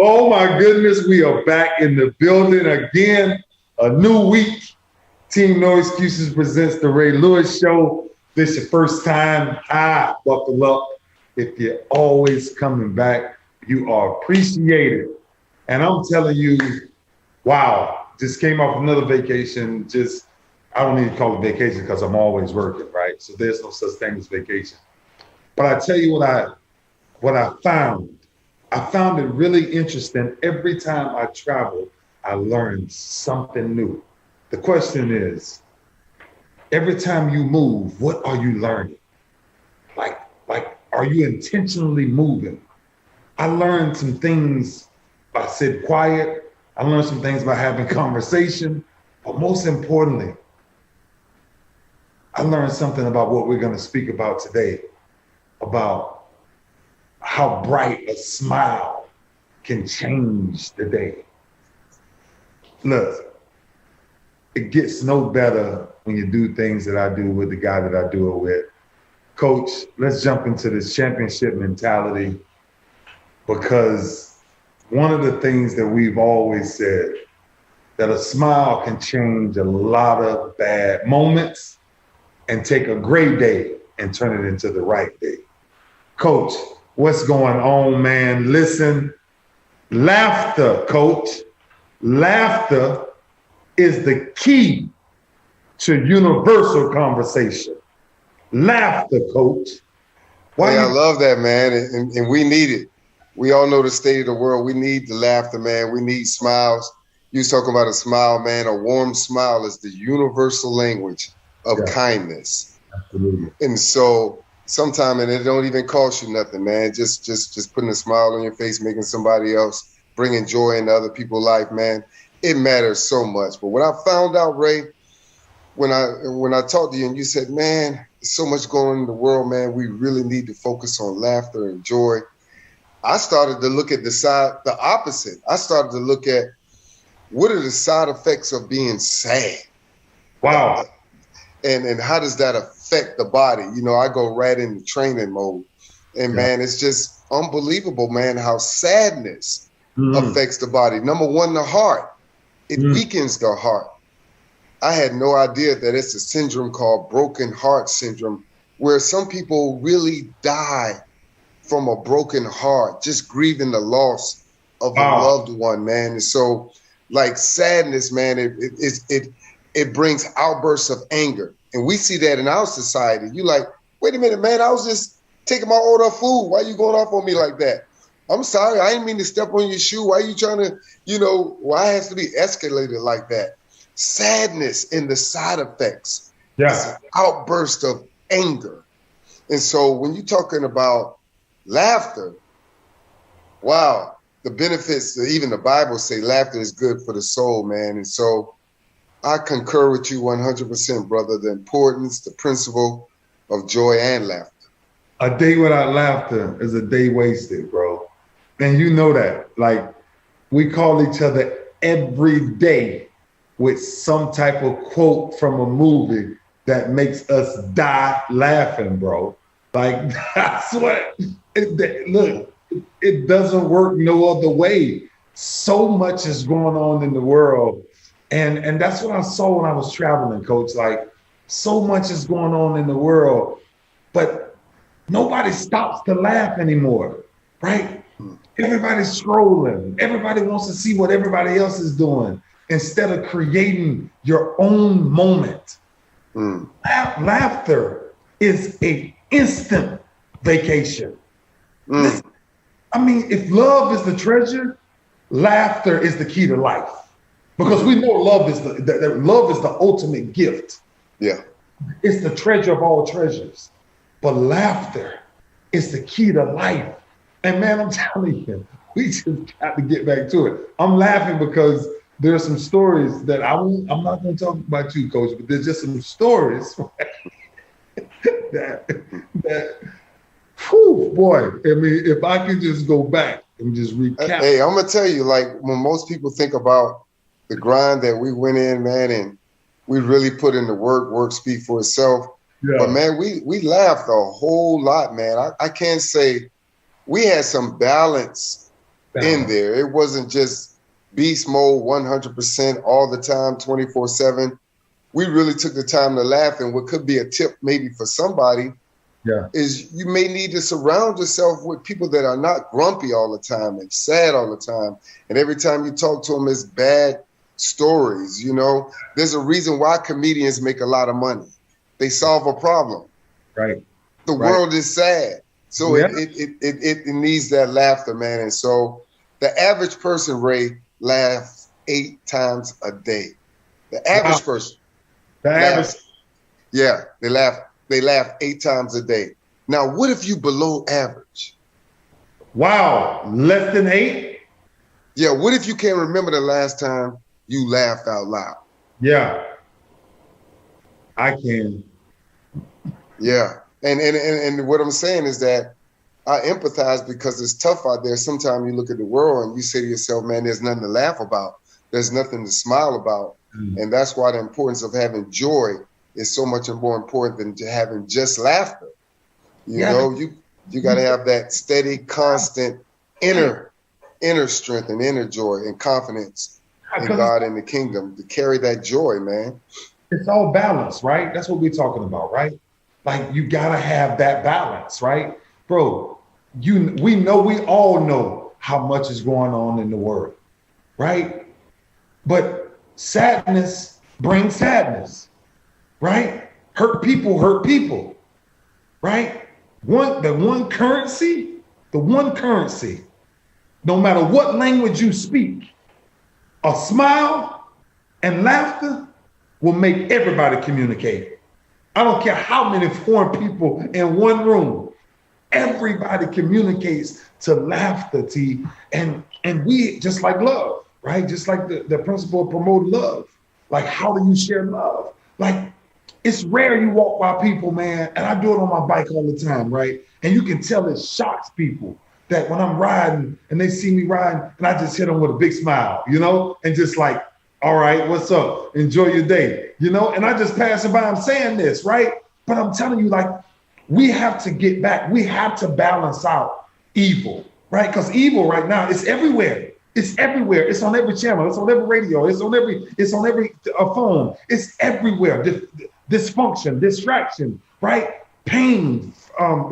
Oh my goodness, we are back in the building again. A new week. Team No Excuses presents the Ray Lewis Show. This is your first time. Buckle up. If you're always coming back, you are appreciated. And I'm telling you, wow, just came off another vacation. I don't need to call it vacation because I'm always working, right? So there's no such thing as vacation. But I tell you what I found. I found it really interesting. Every time I travel, I learn something new. The question is, every time you move, what are you learning? Like, are you intentionally moving? I learned some things by sitting quiet. I learned some things by having conversation. But most importantly, I learned something about what we're going to speak about today, about how bright a smile can change the day. Look, it gets no better when you do things that I do with the guy that I do it with. Coach, let's jump into this championship mentality, because one of the things that we've always said, that a smile can change a lot of bad moments and take a great day and turn it into the right day. Coach, what's going on, man? Listen, laughter, coach. Laughter is the key to universal conversation. Laughter, coach. I love that, man, and we need it. We all know the state of the world. We need the laughter, man. We need smiles. You was talking about a smile, man. A warm smile is the universal language of kindness. Absolutely. And so sometimes, and it don't even cost you nothing, man. Just putting a smile on your face, making somebody else, bringing joy into other people's life, man. It matters so much. But what I found out, Ray, when I talked to you and you said, man, there's so much going on in the world, man, we really need to focus on laughter and joy. I started to look at the opposite. I started to look at what are the side effects of being sad? Wow. And how does that affect the body? You know, I go right into training mode. And man, it's just unbelievable, man, how sadness affects the body. Number one, the heart. It weakens the heart. I had no idea that it's a syndrome called broken heart syndrome, where some people really die from a broken heart, just grieving the loss of a loved one, man. And so, like sadness, man, it brings outbursts of anger. And we see that in our society. You like, wait a minute, man, I was just taking my order of food. Why you going off on me like that? I'm sorry, I didn't mean to step on your shoe. Why are you trying to, why it has to be escalated like that? Sadness and the side effects. It's an outburst of anger. And so when you're talking about laughter, wow, the benefits, even the Bible say laughter is good for the soul, man. And so I concur with you 100%, brother, the importance, the principle of joy and laughter. A day without laughter is a day wasted, bro. And you know that. Like, we call each other every day with some type of quote from a movie that makes us die laughing, bro. Like, that's what, look, it doesn't work no other way. So much is going on in the world. And that's what I saw when I was traveling, Coach. Like, so much is going on in the world, but nobody stops to laugh anymore, right? Everybody's scrolling. Everybody wants to see what everybody else is doing instead of creating your own moment. Laughter is an instant vacation. Listen, I mean, if love is the treasure, laughter is the key to life. Because we know love is the ultimate gift. Yeah. It's the treasure of all treasures. But laughter is the key to life. And man, I'm telling you, we just got to get back to it. I'm laughing because there are some stories that I'm not going to talk about you, Coach, but there's just some stories that whew, boy, I mean, if I could just go back and just recap. Hey, I'm going to tell you, like, when most people think about the grind that we went in, man, and we really put in the work speak for itself. Yeah. But man, we laughed a whole lot, man. I can't say we had some balance in there. It wasn't just beast mode 100% all the time, 24/7. We really took the time to laugh. And what could be a tip maybe for somebody is you may need to surround yourself with people that are not grumpy all the time and sad all the time. And every time you talk to them, it's bad stories. You know, there's a reason why comedians make a lot of money. They solve a problem. Right. The world is sad. So it needs that laughter, man. And so the average person, Ray, laughs 8 times a day. The average person. The average. Yeah, they laugh 8 times a day. Now, what if you below average? Wow, less than 8? Yeah, what if you can't remember the last time you laughed out loud? Yeah, I can. Yeah, and what I'm saying is that I empathize because it's tough out there. Sometimes you look at the world and you say to yourself, man, there's nothing to laugh about. There's nothing to smile about. And that's why the importance of having joy is so much more important than having just laughter. You know, you got to have that steady, constant inner strength and inner joy and confidence in God and the kingdom to carry that joy, man. It's all balance, right? That's what we're talking about, right? Like you got to have that balance, right? Bro, we all know how much is going on in the world, right? But sadness brings sadness, right? Hurt people, right? The one currency, no matter what language you speak, a smile and laughter will make everybody communicate. I don't care how many foreign people in one room, everybody communicates to laughter, T. And we, just like love, right? Just like the principle of promoting love. Like, how do you share love? Like, it's rare you walk by people, man, and I do it on my bike all the time, right? And you can tell it shocks people that when I'm riding and they see me riding and I just hit them with a big smile, you know, and just like, all right, what's up? Enjoy your day, you know? And I just pass it by, I'm saying this, right? But I'm telling you, like, we have to get back. We have to balance out evil, right? Because evil right now is everywhere. It's everywhere. It's on every channel. It's on every radio. It's on every phone. It's everywhere. Dysfunction, distraction, right? Pain,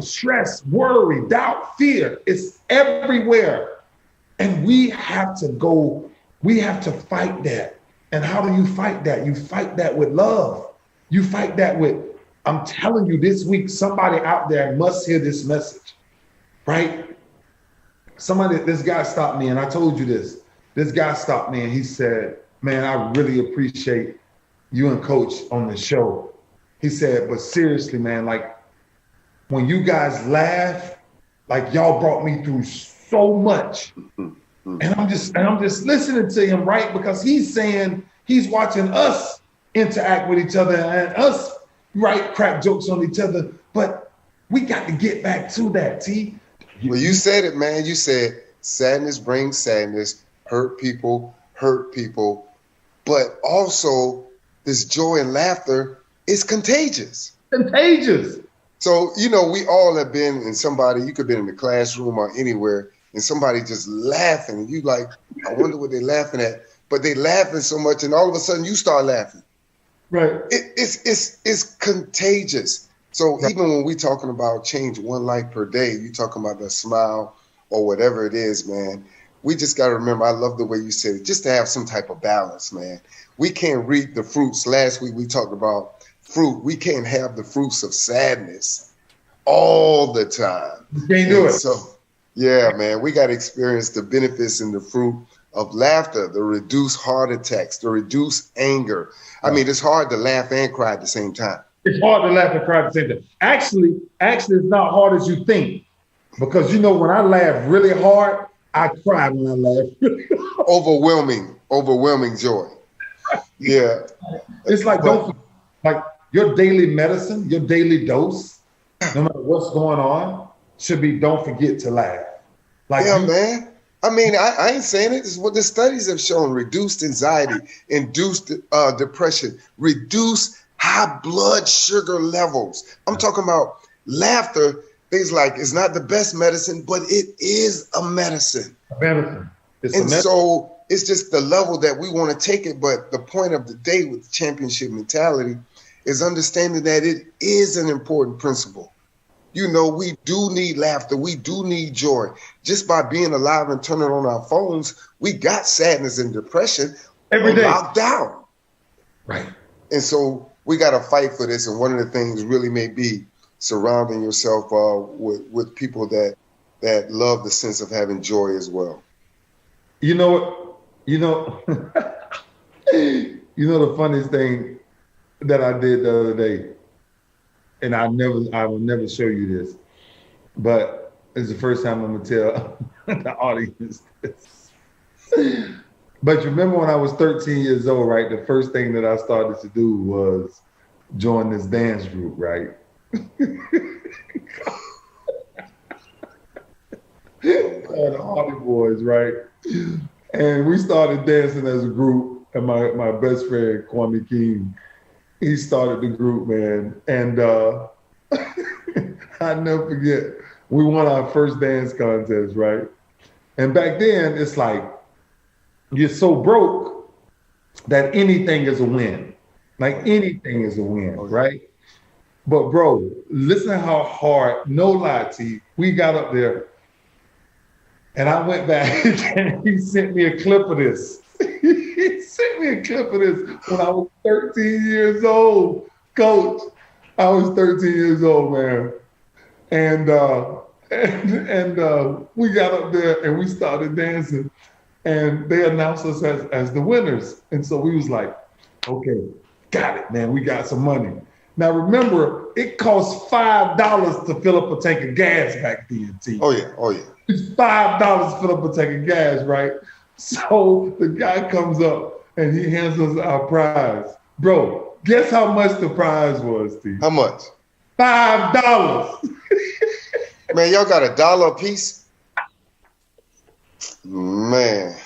stress, worry, doubt, fear. It's everywhere. And we have to fight that. And how do you fight that? You fight that with love. You fight that with, I'm telling you, this week, somebody out there must hear this message, right? This guy stopped me, and I told you this. This guy stopped me and he said, man, I really appreciate you and Coach on the show. He said, but seriously, man, like when you guys laugh, like y'all brought me through so much. And I'm just listening to him, right? Because he's saying he's watching us interact with each other and us write crack jokes on each other. But we got to get back to that, T. Well, you said it, man. You said sadness brings sadness, hurt people, but also this joy and laughter is contagious. Contagious. So, you know, we all have been in somebody, you could have been in the classroom or anywhere, and somebody just laughing, and you like, I wonder what they're laughing at. But they laughing so much, and all of a sudden you start laughing. Right. It's contagious. So even when we talking about change one life per day, you talking about the smile or whatever it is, man, we just got to remember, I love the way you said it, just to have some type of balance, man. We can't reap the fruits. Last week we talked about fruit. We can't have the fruits of sadness all the time. You can't do it. So, yeah, man, we got to experience the benefits and the fruit of laughter, the reduced heart attacks, the reduced anger. I mean, it's hard to laugh and cry at the same time. It's hard to laugh and cry at the same time. Actually, it's not hard as you think. Because, you know, when I laugh really hard, I cry when I laugh. Overwhelming joy. Yeah. It's like, like your daily medicine, your daily dose, no matter what's going on, should be don't forget to laugh. Like, yeah, man. I mean, I ain't saying it. This is what the studies have shown. Reduced anxiety, induced depression, reduced high blood sugar levels. I'm talking about laughter things like it's not the best medicine, but it is a medicine. Medicine. And so it's just the level that we want to take it. But the point of the day with the championship mentality is understanding that it is an important principle. You know, we do need laughter. We do need joy. Just by being alive and turning on our phones, we got sadness and depression every day locked down. Right. And so we got to fight for this. And one of the things really may be surrounding yourself with people that love the sense of having joy as well. You know, the funniest thing that I did the other day, and I will never show you this, but it's the first time I'm gonna tell the audience this. But you remember when I was 13 years old, right? The first thing that I started to do was join this dance group, right? The Hardy Boys, right? And we started dancing as a group, and my best friend, Kwame King, he started the group, man. And I'll never forget, we won our first dance contest, right? And back then, it's like, you're so broke that anything is a win. Like anything is a win, right? But bro, listen how hard, no lie to you, we got up there. And I went back and he sent me a clip of this. He sent me a clip of this when I was 13 years old, coach. I was 13 years old, man. And we got up there and we started dancing. And they announced us as the winners. And so we was like, okay, got it, man. We got some money. Now remember, it cost $5 to fill up a tank of gas back then, T. Oh yeah. It's $5 to fill up a tank of gas, right? So the guy comes up and he hands us our prize. Bro, guess how much the prize was, T? How much? $5. Man, y'all got $1 a piece? Man.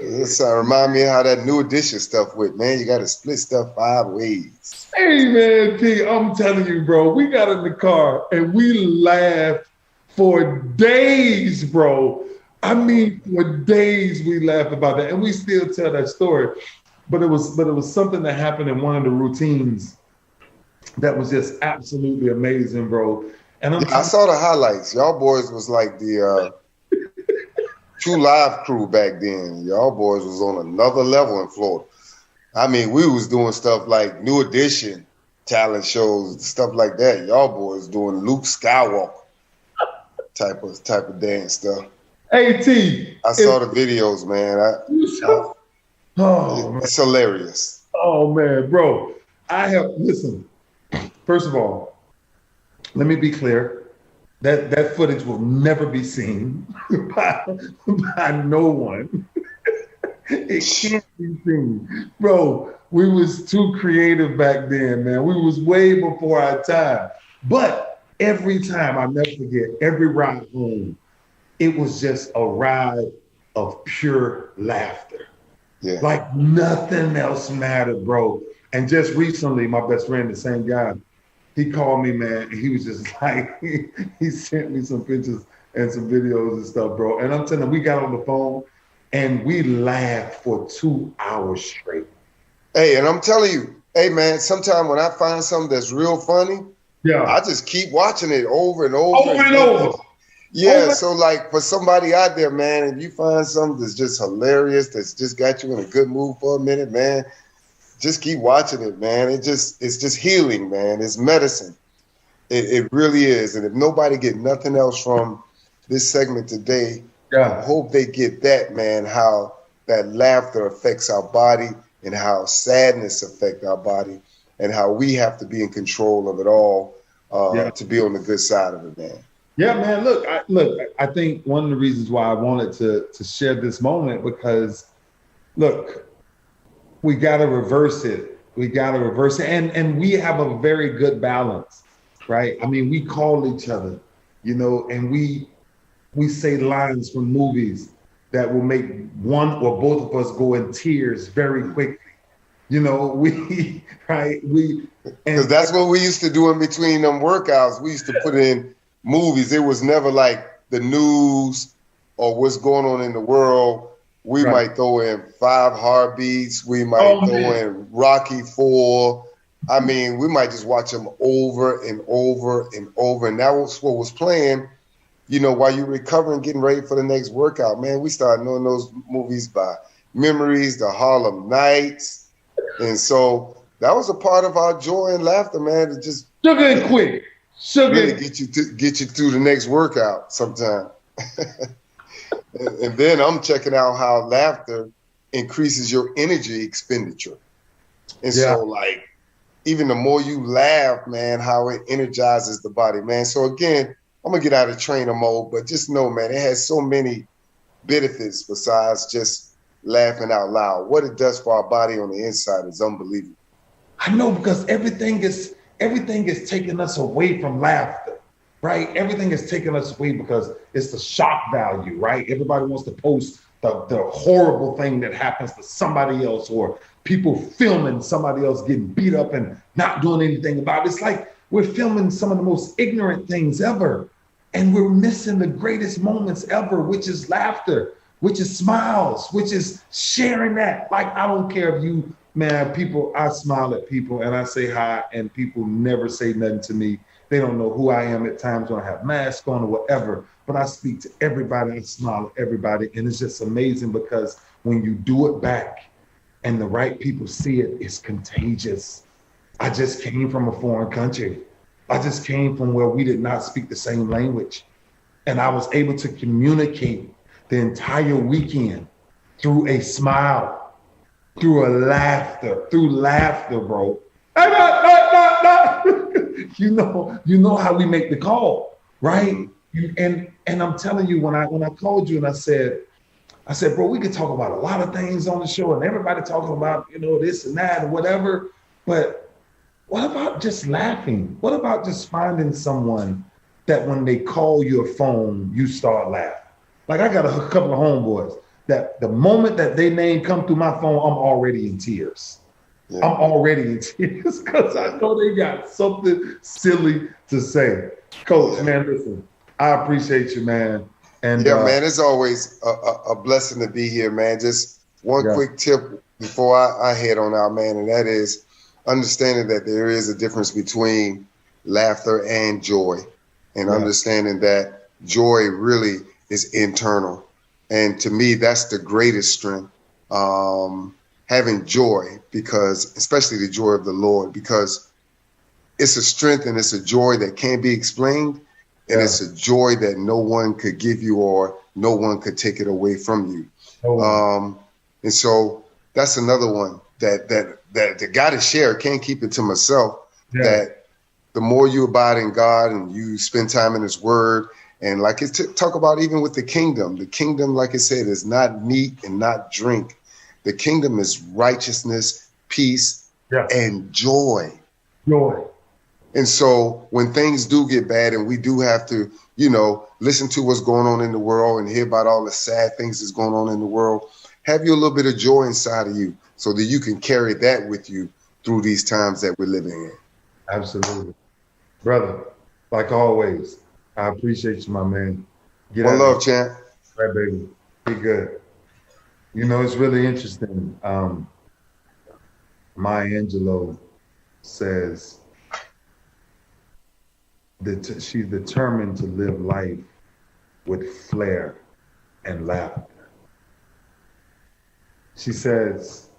This remind me of how that New Edition stuff went, man. You got to split stuff 5 ways. Hey, man, T, I'm telling you, bro, we got in the car and we laughed for days, bro. I mean, for days we laughed about that. And we still tell that story. But it was something that happened in one of the routines that was just absolutely amazing, bro. And I saw the highlights. Y'all boys was like the True Live crew back then. Y'all boys was on another level in Florida. I mean, we was doing stuff like New Edition talent shows, stuff like that. Y'all boys doing Luke Skywalker type of dance stuff. Hey, T. I saw the videos, man. It's hilarious. Oh, man, bro. Listen, first of all, let me be clear. That footage will never be seen by no one. It can't be seen. Bro, we was too creative back then, man. We was way before our time. But every time, I'll never forget, every ride home, it was just a ride of pure laughter. Yeah. Like nothing else mattered, bro. And just recently, my best friend, the same guy, he called me, man, and he was just like, he sent me some pictures and some videos and stuff, bro. And I'm telling you, we got on the phone and we laughed for 2 hours straight. Hey, and I'm telling you, hey, man, sometimes when I find something that's real funny, I just keep watching it over and over. Over and over. Yeah, so like for somebody out there, man, if you find something that's just hilarious, that's just got you in a good mood for a minute, man, just keep watching it, man. It's just healing, man. It's medicine. It really is. And if nobody get nothing else from this segment today, I hope they get that, man, how that laughter affects our body and how sadness affects our body and how we have to be in control of it all to be on the good side of it, man. Yeah, man. Look, I think one of the reasons why I wanted to share this moment because, look, we got to reverse it. We got to reverse it. And we have a very good balance, right? I mean, we call each other, you know, and we say lines from movies that will make one or both of us go in tears very quickly. You know, we right we Because and that's what we used to do in between them workouts. We used to put in movies. It was never like the news or what's going on in the world. We right. might throw in Five Heartbeats. We might Oh throw man, in Rocky Four. I mean, we might just watch them over and over and over. And that was what was playing, while you're recovering, getting ready for the next workout. Man, we started knowing those movies by memories, the Harlem Nights. And so that was a part of our joy and laughter, man, to just sugar and quick, really sugar. get you through the next workout sometime. And then I'm checking out how laughter increases your energy expenditure. And Yeah, so, like, even the more you laugh, man, how it energizes the body, man. So again, I'm gonna get out of trainer mode, but just know, man, it has so many benefits besides just laughing out loud. What it does for our body on the inside is unbelievable. I know because everything is taking us away from laughter, right? Everything is taking us away because it's the shock value, right? Everybody wants to post the horrible thing that happens to somebody else, or people filming somebody else getting beat up and not doing anything about it. It's like we're filming some of the most ignorant things ever, and we're missing the greatest moments ever, which is laughter, which is smiles, which is sharing that. Like, I don't care if you, man, people, I smile at people and I say hi, and people never say nothing to me. They don't know who I am at times when I have masks on or whatever, but I speak to everybody, I smile at everybody. And it's just amazing because when you do it back and the right people see it, it's contagious. I just came from a foreign country. I just came from where we did not speak the same language. And I was able to communicate the entire weekend through a smile, through laughter, bro. You know how we make the call, right? And I'm telling you, when I called you and I said, bro, we could talk about a lot of things on the show, and everybody talking about, this and that and whatever. But what about just laughing? What about just finding someone that when they call your phone, you start laughing? Like, I got a couple of homeboys that the moment that their name come through my phone, I'm already in tears. Yeah. I'm already in tears because I know they got something silly to say. Coach, man, listen, I appreciate you, man. And yeah, man, it's always a blessing to be here, man. Just one quick tip before I head on out, man, and that is understanding that there is a difference between laughter and joy, and understanding that joy really is internal. And to me, that's the greatest strength, having joy, because especially the joy of the Lord, because it's a strength and it's a joy that can't be explained. And it's a joy that no one could give you or no one could take it away from you. And so that's another one that the got to share. Can't keep it to myself. Yeah. That the more you abide in God and you spend time in His Word, and like it's talk about even with the kingdom, like I said, is not meat and not drink. The kingdom is righteousness, peace, and joy. Joy. And so when things do get bad and we do have to, listen to what's going on in the world and hear about all the sad things that's going on in the world, have you a little bit of joy inside of you so that you can carry that with you through these times that we're living in. Absolutely. Brother, like always, I appreciate you, my man. One love, champ. Right, baby. Be good. It's really interesting. Maya Angelou says that she's determined to live life with flair and laughter. She says,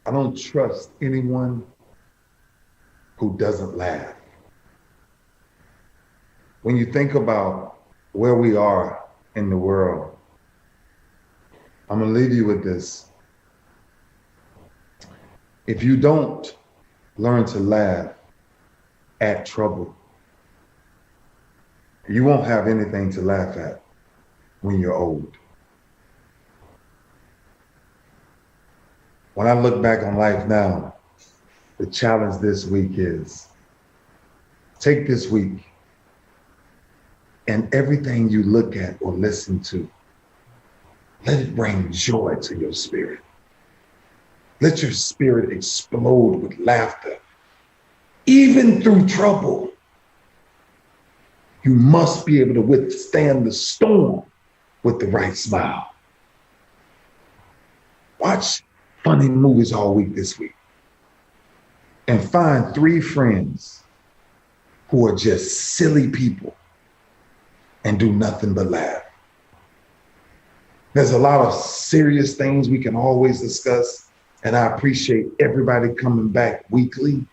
I don't trust anyone who doesn't laugh. When you think about where we are in the world, I'm going to leave you with this. If you don't learn to laugh at trouble, you won't have anything to laugh at when you're old. When I look back on life now, the challenge this week is take this week and everything you look at or listen to, let it bring joy to your spirit. Let your spirit explode with laughter. Even through trouble, you must be able to withstand the storm with the right smile. Watch funny movies all week this week and find 3 friends who are just silly people and do nothing but laugh. There's a lot of serious things we can always discuss, and I appreciate everybody coming back weekly.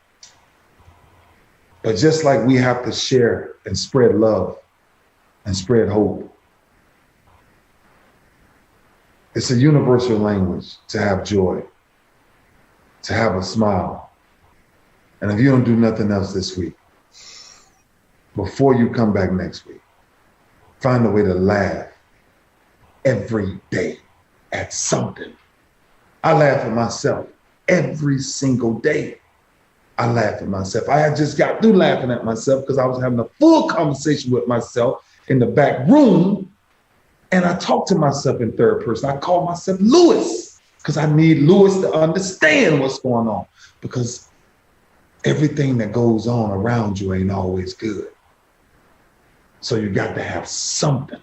But just like we have to share and spread love and spread hope, it's a universal language to have joy, to have a smile. And if you don't do nothing else this week, before you come back next week, find a way to laugh every day at something. I laugh at myself every single day. I laugh at myself. I had just got through laughing at myself because I was having a full conversation with myself in the back room. And I talked to myself in third person. I called myself Lewis because I need Lewis to understand what's going on, because everything that goes on around you ain't always good. So you got to have something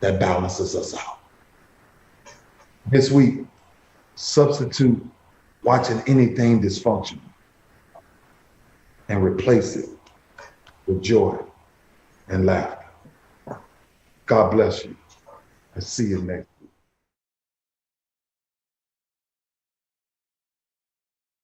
that balances us out. This week, substitute watching anything dysfunctional and replace it with joy and laughter. God bless you. I'll see you next.